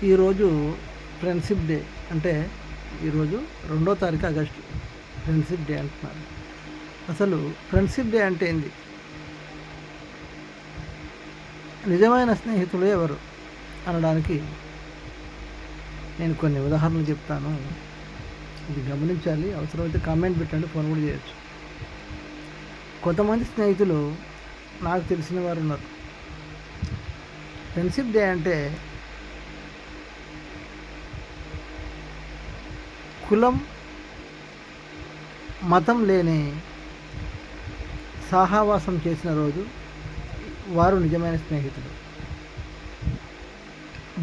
ఈరోజు friendship day. అంటే ఈరోజు 2వ తారీఖు ఆగస్టు ఫ్రెండ్షిప్ డే అంటున్నారు. అసలు ఫ్రెండ్షిప్ డే అంటే ఏంది? నిజమైన స్నేహితులు ఎవరు అనడానికి నేను కొన్ని ఉదాహరణలు చెప్తాను. ఇది గమనించాలి. అవసరమైతే కామెంట్ పెట్టండి, ఫోన్ కూడా చేయొచ్చు. కొంతమంది స్నేహితులు నాకు తెలిసిన వారు ఉన్నారు. ఫ్రెండ్షిప్ డే అంటే కులం మతం లేని సహవాసం చేసిన రోజు వారు నిజమైన స్నేహితులు.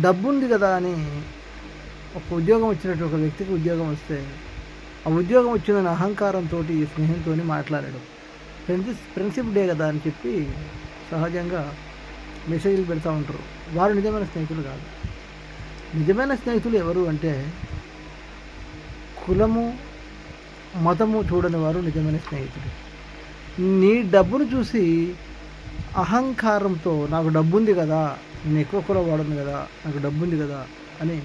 డబ్బు ఉంది కదా అని ఒక ఉద్యోగం వచ్చినట్టు ఒక వ్యక్తికి ఉద్యోగం వస్తే ఆ ఉద్యోగం వచ్చిందని అహంకారంతో ఈ స్నేహంతో మాట్లాడాడు. ఫ్రెండ్షిప్ డే కదా అని చెప్పి సహజంగా మెసేజ్లు పెడతా ఉంటారు. వారు నిజమైన స్నేహితులు కాదు. నిజమైన స్నేహితులు ఎవరు అంటే కులము మతము చూడని వారు నిజమైన స్నేహితులు. నీ డబ్బును చూసి అహంకారంతో నాకు డబ్బు ఉంది కదా, నేను ఎక్కువ కులం వాడను కదా, నాకు డబ్బు ఉంది కదా అని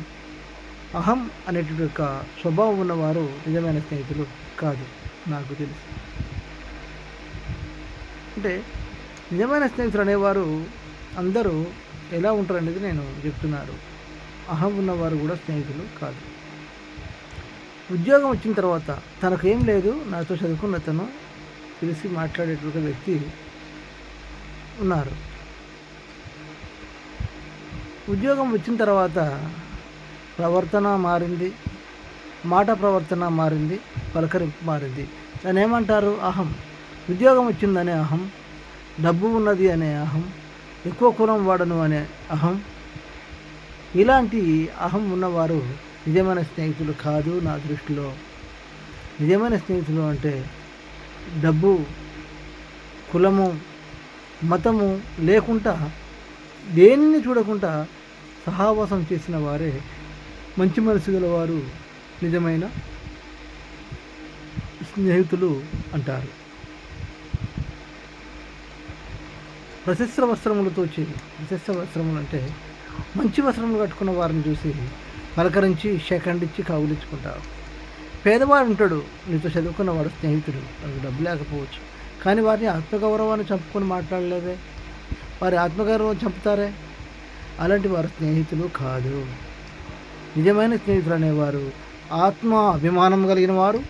అహం అనేటువంటి యొక్క స్వభావం ఉన్నవారు నిజమైన స్నేహితులు కాదు నాకు తెలుసు. అంటే నిజమైన స్నేహితులు అనేవారు అందరూ ఎలా ఉంటారు అనేది నేను చెప్తున్నాను. అహం ఉన్నవారు కూడా స్నేహితులు కాదు. ఉద్యోగం వచ్చిన తర్వాత తనకేం లేదు, నాతో చదువుకున్న తను తెలిసి మాట్లాడేటువంటి వ్యక్తి ఉన్నారు. ఉద్యోగం వచ్చిన తర్వాత ప్రవర్తన మారింది, మాట ప్రవర్తన మారింది, పలకరింపు మారింది. దాన్ని ఏమంటారు? అహం. ఉద్యోగం వచ్చిందనే అహం, డబ్బు ఉన్నది అనే అహం, ఎక్కువ కులం వాడను అనే అహం. ఇలాంటి అహం ఉన్నవారు నిజమైన స్నేహితులు కాదు నా దృష్టిలో. నిజమైన స్నేహితులు అంటే డబ్బు, కులము, మతము లేకుండా దేనిని చూడకుండా సహవాసం చేసిన వారే మంచి మనసు గలవారు నిజమైన స్నేహితులు అంటారు. ప్రశస్త వస్త్రములతో ప్రశస్త వస్త్రములు అంటే మంచి వస్త్రములు కట్టుకున్న వారిని చూసి పలకరించి షేకండిచ్చి కౌలించుకుంటారు. పేదవాడు ఉంటాడు, నీతో చదువుకున్నవాడు స్నేహితుడు, వాళ్ళకి డబ్బు లేకపోవచ్చు, కానీ వారిని ఆత్మగౌరవాన్ని చంపుకొని మాట్లాడలేదే, వారి ఆత్మగౌరవం చంపుతారే, అలాంటి వారు స్నేహితులు కాదు. నిజమైన స్నేహితులు అనేవారు ఆత్మ అభిమానం కలిగిన వారు,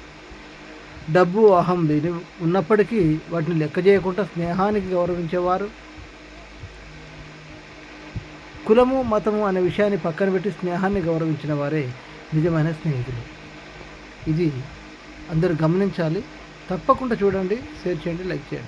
డబ్బు అహం లేని ఉన్నప్పటికీ వాటిని లెక్క చేయకుండా స్నేహానికి గౌరవించేవారు, కులము మతము అనే విషయాన్ని పక్కన పెట్టి స్నేహాన్ని గౌరవించిన వారే నిజమైన స్నేహితులు. ఇది అందరూ గమనించాలి. తప్పకుండా చూడండి, షేర్ చేయండి, లైక్ చేయండి.